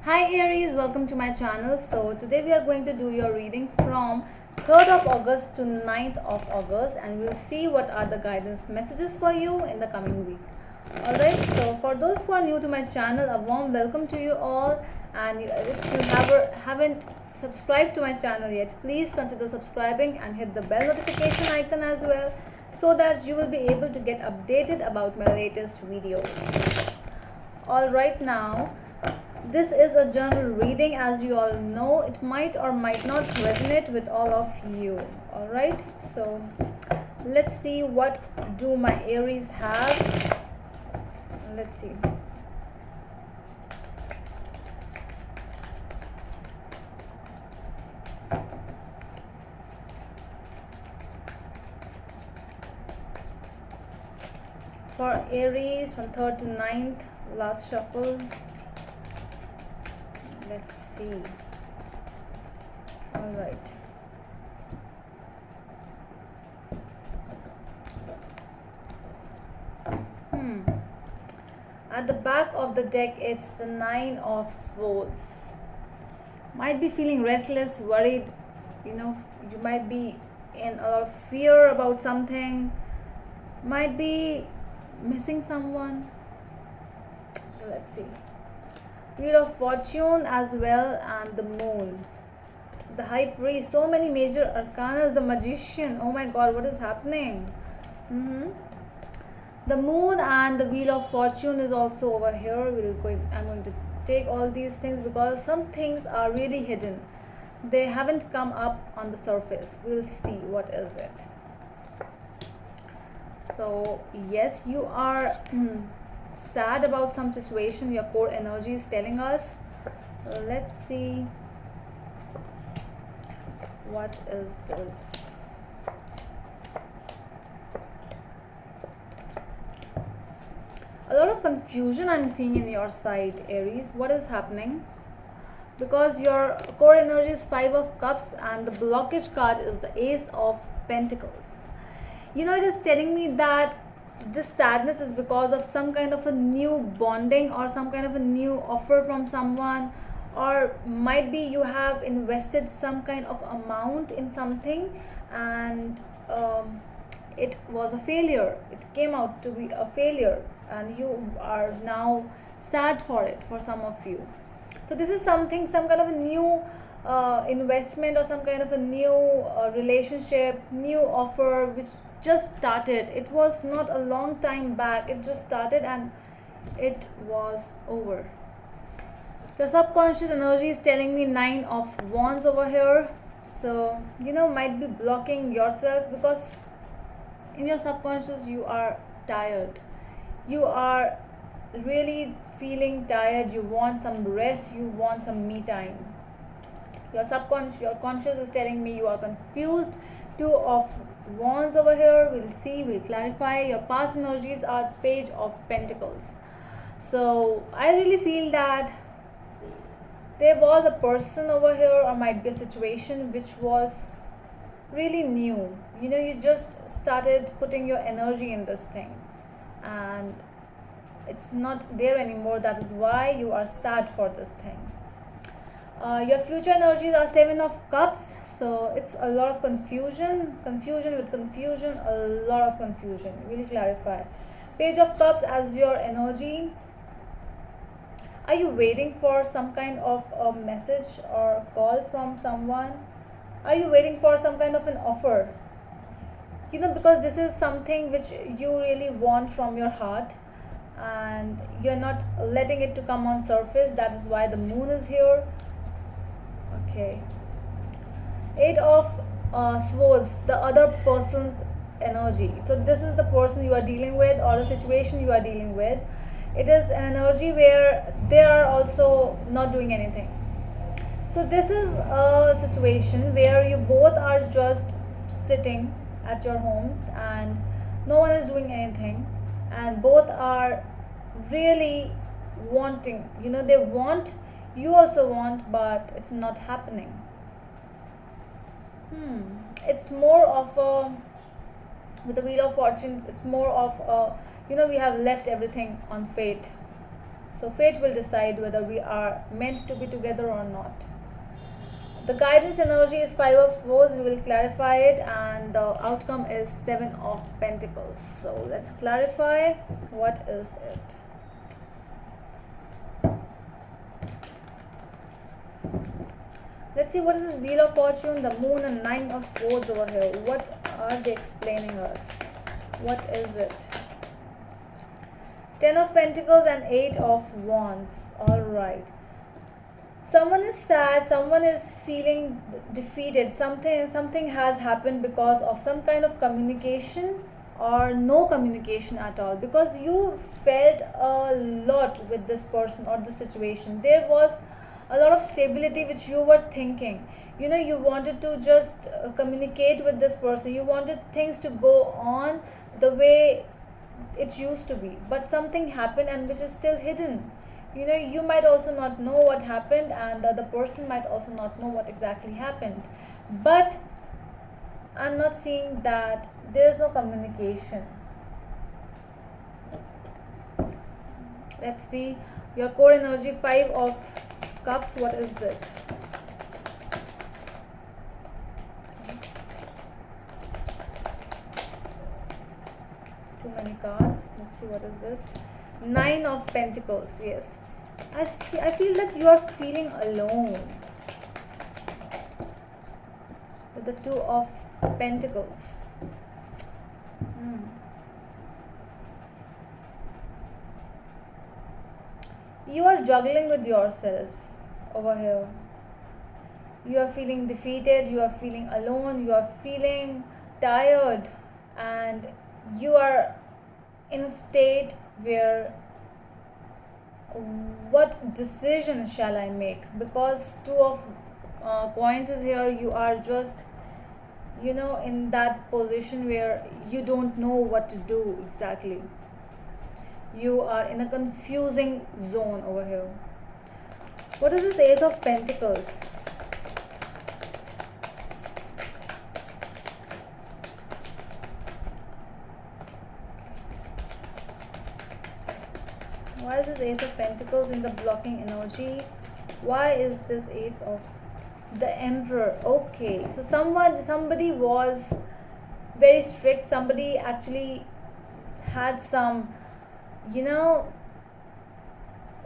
Hi Aries, welcome to my channel. So today we are going to do your reading from 3rd of August to 9th of August, and we'll see what are the guidance messages for you in the coming week. Alright, so for those who are new to my channel, a warm welcome to you all, and if you haven't subscribed to my channel yet, please consider subscribing and hit the bell notification icon as well, so that you will be able to get updated about my latest videos. Alright, now this is a general reading. As you all know, it might or might not resonate with all of you. Alright, so let's see what do my Aries have. Let's see. For Aries from 3rd to 9th, last shuffle. Let's see. All right. At the back of the deck, it's the 9 of Swords. Might be feeling restless, worried. You might be in a lot of fear about something. Might be missing someone. Let's see. Wheel of Fortune as well, and the Moon, the High Priest. So many major arcanas. The Magician. Oh my god, what is happening? The Moon and the Wheel of Fortune is also over here. I'm going to take all these things because some things are really hidden. They haven't come up on the surface. We'll see what is it. So yes, you are sad about some situation. Your core energy is telling us. Let's see, what is this? A lot of confusion I'm seeing in your side, Aries. What is happening? Because your core energy is 5 of Cups and the blockage card is the Ace of Pentacles. It is telling me that this sadness is because of some kind of a new bonding or some kind of a new offer from someone, or might be you have invested some kind of amount in something and it was a failure. It came out to be a failure and you are now sad for it, for some of you. So this is some kind of a new investment or some kind of a new relationship, new offer which just started. It was not a long time back. It just started and it was over. Your subconscious energy is telling me 9 of Wands over here. So might be blocking yourself because in your subconscious you are tired. You are really feeling tired. You want some rest. You want some me time. Your conscious is telling me you are confused. 2 of Wands over here. We'll see, we'll clarify. Your past energies are Page of Pentacles. So I really feel that there was a person over here, or might be a situation which was really new. You just started putting your energy in this thing and it's not there anymore. That is why you are sad for this thing. Your future energies are 7 of Cups. So it's a lot of confusion with confusion, a lot of confusion. We'll clarify. Page of Cups as your energy. Are you waiting for some kind of a message or call from someone? Are you waiting for some kind of an offer? Because this is something which you really want from your heart and you're not letting it to come on surface. That is why the Moon is here. Okay. 8 of Swords, the other person's energy. So this is the person you are dealing with or the situation you are dealing with. It is an energy where they are also not doing anything. So this is a situation where you both are just sitting at your homes and no one is doing anything, and both are really wanting. They want, you also want, but it's not happening. It's more of a, with the Wheel of Fortunes, it's more of a, we have left everything on fate. So fate will decide whether we are meant to be together or not. The guidance energy is Five of Swords. We will clarify it, and the outcome is Seven of Pentacles. So let's clarify what is it. Let's see what is this Wheel of Fortune, the Moon, and Nine of Swords over here. What are they explaining us? What is it? Ten of Pentacles and Eight of Wands. Alright. Someone is sad, someone is feeling defeated, something has happened because of some kind of communication or no communication at all, because you felt a lot with this person or the situation. There was a lot of stability which you were thinking, you wanted to just communicate with this person, you wanted things to go on the way it used to be, but something happened and which is still hidden. You might also not know what happened, and the other person might also not know what exactly happened. But I'm not seeing that there is no communication. Let's see your core energy, Five of Cups. What is it? Too many cards. Let's see what is this. Nine of Pentacles. Yes. I feel that you are feeling alone with the Two of Pentacles. You are juggling with yourself over here. You are feeling defeated, you are feeling alone, you are feeling tired, and you are in a state where what decision shall I make? Because Two of Coins is here. You are just in that position where you don't know what to do exactly. You are in a confusing zone over here. What is this Ace of Pentacles? Why is this Ace of Pentacles in the blocking energy? Why is this Ace of the Emperor? Okay, so somebody was very strict. Somebody actually had some,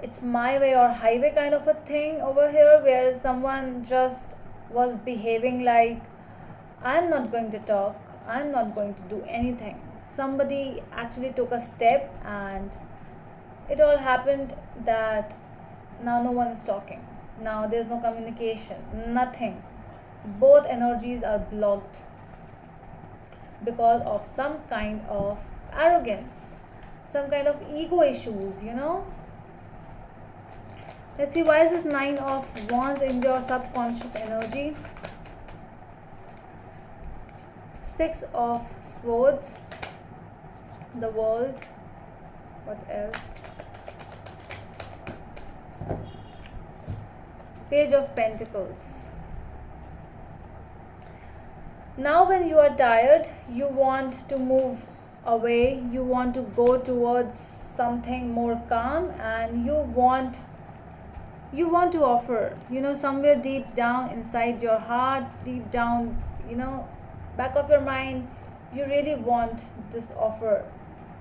it's my way or highway kind of a thing over here, where someone just was behaving like, I'm not going to talk, I'm not going to do anything. Somebody actually took a step, and it all happened that now no one is talking. Now there's no communication, nothing. Both energies are blocked because of some kind of arrogance, some kind of ego issues, Let's see, why is this Nine of Wands in your subconscious energy? Six of Swords, the World. What else? Page of Pentacles. Now when you are tired, you want to move away, you want to go towards something more calm, and you want to offer, somewhere deep down inside your heart, deep down, back of your mind, you really want this offer,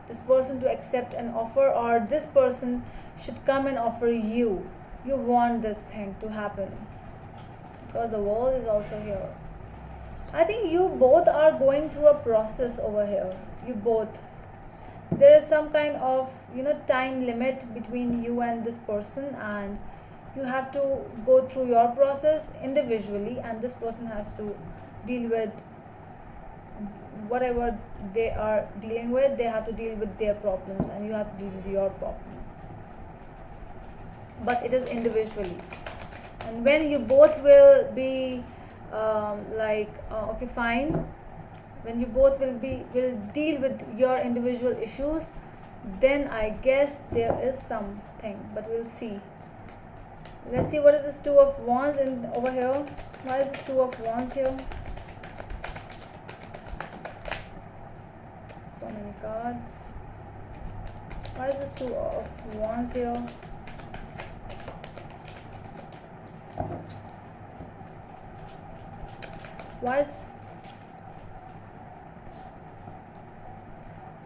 this person to accept an offer, or this person should come and offer you. You want this thing to happen, because the World is also here. I think you both are going through a process over here. You both. There is some kind of, time limit between you and this person, and you have to go through your process individually, and this person has to deal with whatever they are dealing with. They have to deal with their problems, and you have to deal with your problems. But it is individually, and when you both will be okay, fine, when you both will deal with your individual issues, then I guess there is something, but we'll see. Let's see, what is this Two of Wands in over here? Why is this Two of Wands here? So many cards. Why is this Two of Wands here? Why is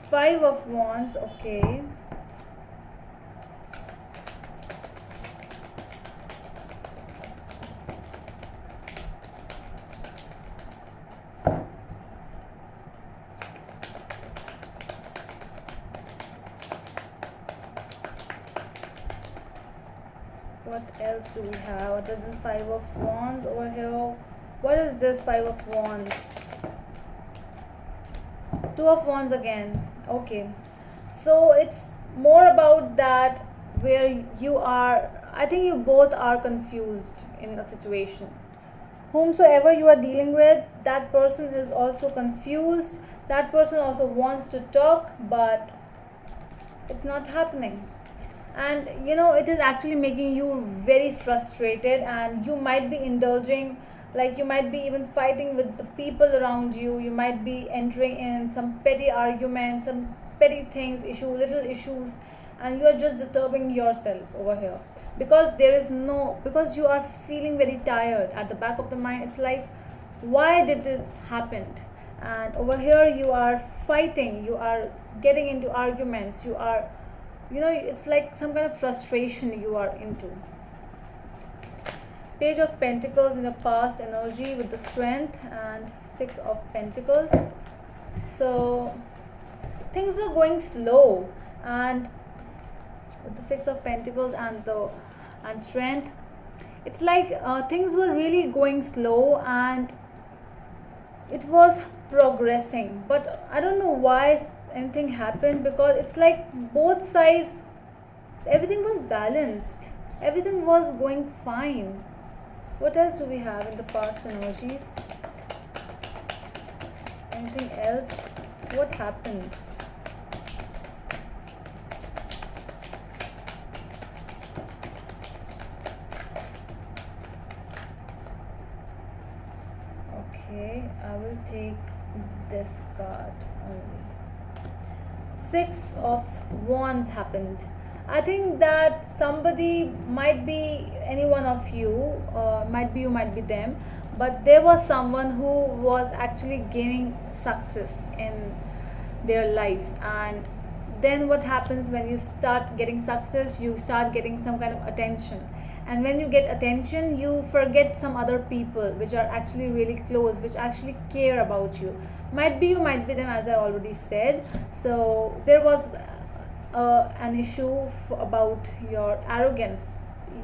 Five of Wands? Okay. What else do we have other than Five of Wands over here? What is this Five of Wands? Two of Wands again. Okay. So it's more about that where you are, I think you both are confused in a situation. Whomsoever you are dealing with, that person is also confused. That person also wants to talk, but it's not happening. And it is actually making you very frustrated, and you might be indulging, like you might be even fighting with the people around you. You might be entering in some petty arguments, some petty things, little issues, and you are just disturbing yourself over here because because you are feeling very tired. At the back of the mind, it's like, why did this happen? And over here you are fighting, you are getting into arguments, you are, it's like some kind of frustration you are into. Page of Pentacles in the past energy with the Strength and Six of Pentacles. So things are going slow, and with the Six of Pentacles and Strength, it's like things were really going slow and it was progressing, but I don't know why anything happened, because it's like both sides, everything was balanced, everything was going fine. What else do we have in the past energies? Anything else? What happened? Okay, I will take this card only. Six of Wands happened. I think that somebody might be any one of you, might be you, might be them, but there was someone who was actually gaining success in their life. And then what happens when you start getting success? You start getting some kind of attention, and when you get attention, you forget some other people which are actually really close, which actually care about you. Might be you, might be them, as I already said. So there was an issue about your arrogance,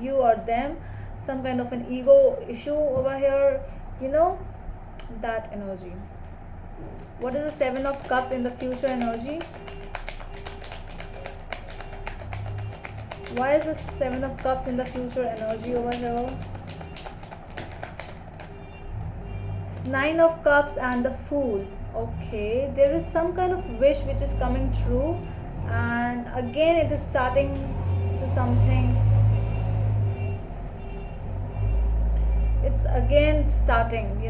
you or them, some kind of an ego issue over here, that energy. What is the Seven of Cups in the future energy? Why is the Seven of Cups in the future energy over here? Nine of Cups and the Fool. Okay, there is some kind of wish which is coming true, and again it is starting to something, it's again starting,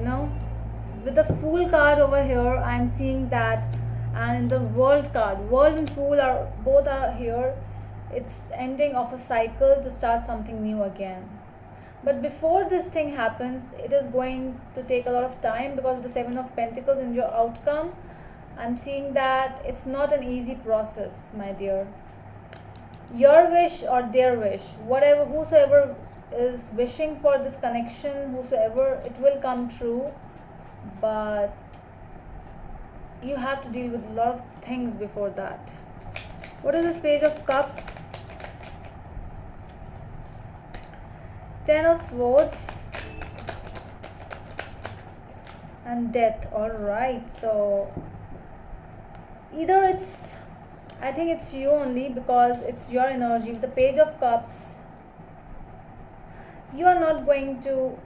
with the Fool card over here. I'm seeing that, and in the World card, World and Fool are both are here. It's ending of a cycle to start something new again. But before this thing happens, it is going to take a lot of time, because of the Seven of Pentacles in your outcome. I'm seeing that it's not an easy process, my dear. Your wish or their wish, whatever, whosoever is wishing for this connection, whosoever, it will come true. But you have to deal with a lot of things before that. What is this Page of Cups? Ten of Swords and Death. Alright, so either it's, I think it's you only, because it's your energy. With the Page of Cups, you are not going to,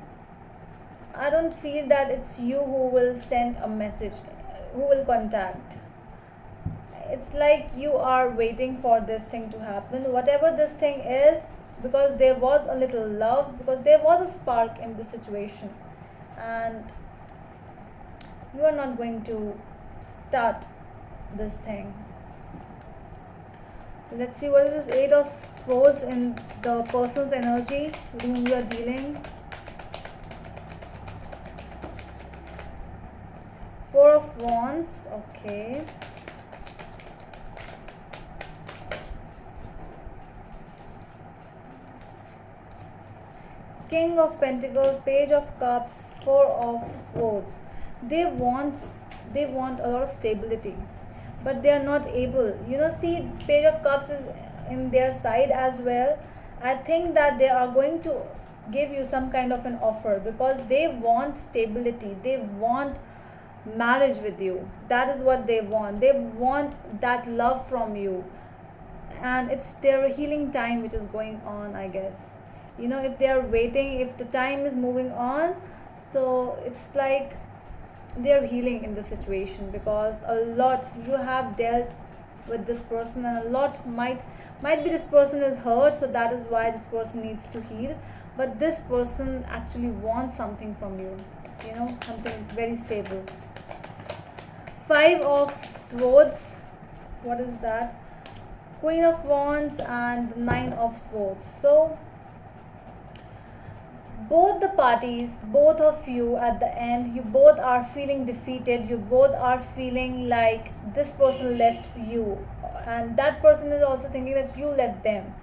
I don't feel that it's you who will send a message, who will contact. It's like you are waiting for this thing to happen, whatever this thing is, because there was a little love, because there was a spark in the situation, and you are not going to start this thing. Let's see what is this Eight of Swords in the person's energy with whom you are dealing. Four of Wands. Okay. King of Pentacles, Page of Cups, Four of Swords. They want a lot of stability, but they are not able. See, Page of Cups is in their side as well. I think that they are going to give you some kind of an offer because they want stability. They want marriage with you. That is what they want. They want that love from you, and it's their healing time which is going on, I guess. If they are waiting, if the time is moving on, so it's like they're healing in the situation, because a lot you have dealt with this person, and a lot might be this person is hurt, so that is why this person needs to heal. But this person actually wants something from you, something very stable. Five of Swords. What is that? Queen of Wands and Nine of Swords. So both the parties, both of you, at the end, you both are feeling defeated. You both are feeling like this person left you, and that person is also thinking that you left them,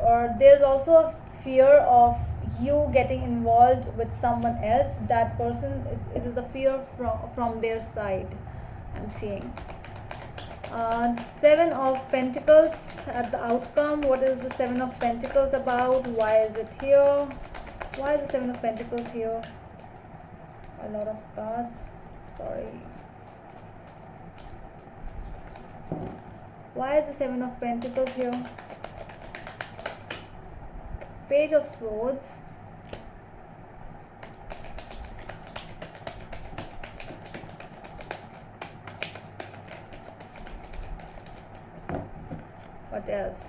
or there's also a fear of you getting involved with someone else. That person, it is the fear from their side, I'm seeing. Seven of Pentacles at the outcome. What is the Seven of Pentacles about? Why is it here? Why is the Seven of Pentacles here? A lot of cards. Sorry. Why is the Seven of Pentacles here? Page of Swords. What else?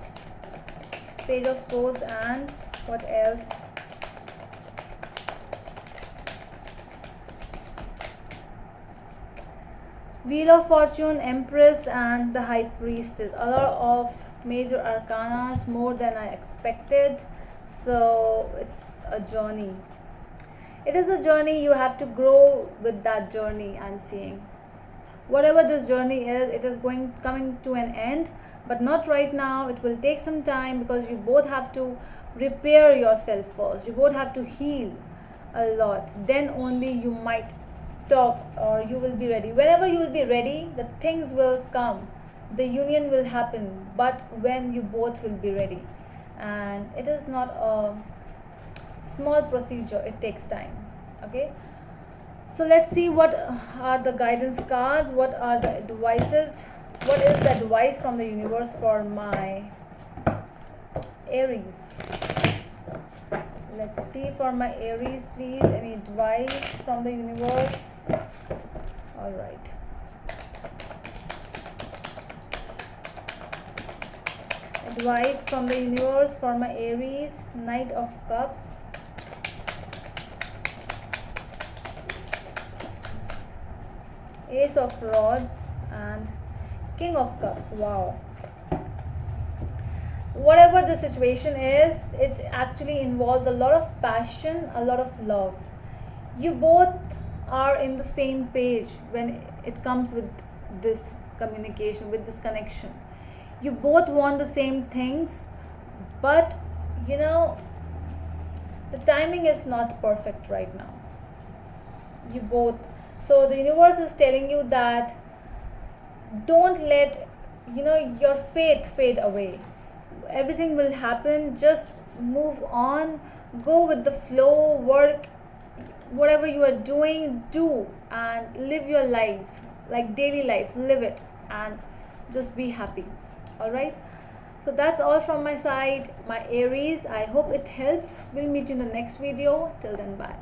Page of Swords, and what else? Wheel of Fortune, Empress, and the High Priestess. A lot of major arcanas, more than I expected. So it's a journey. It is a journey. You have to grow with that journey, I'm seeing. Whatever this journey is, it is coming to an end, but not right now. It will take some time, because you both have to repair yourself first. You both have to heal a lot. Then only you might talk, or you will be ready. Whenever you will be ready, the things will come. The union will happen, but when you both will be ready. And it is not a small procedure. It takes time. Okay. So let's see what are the guidance cards. What are the advices? What is the advice from the universe for my Aries? Let's see for my Aries, please. Any advice from the universe? All right. Advice from the universe for my Aries. Knight of Cups. Ace of Rods and King of Cups. Wow. Whatever the situation is, it actually involves a lot of passion, a lot of love. You both are in the same page when it comes with this communication, with this connection. You both want the same things, but the timing is not perfect right now. So the universe is telling you that don't let your faith fade away. Everything will happen. Just move on, go with the flow, work whatever you are doing, do, and live your lives like daily life. Live it and just be happy. All right, so that's all from my side, my Aries. I hope it helps. We'll meet you in the next video. Till then, bye.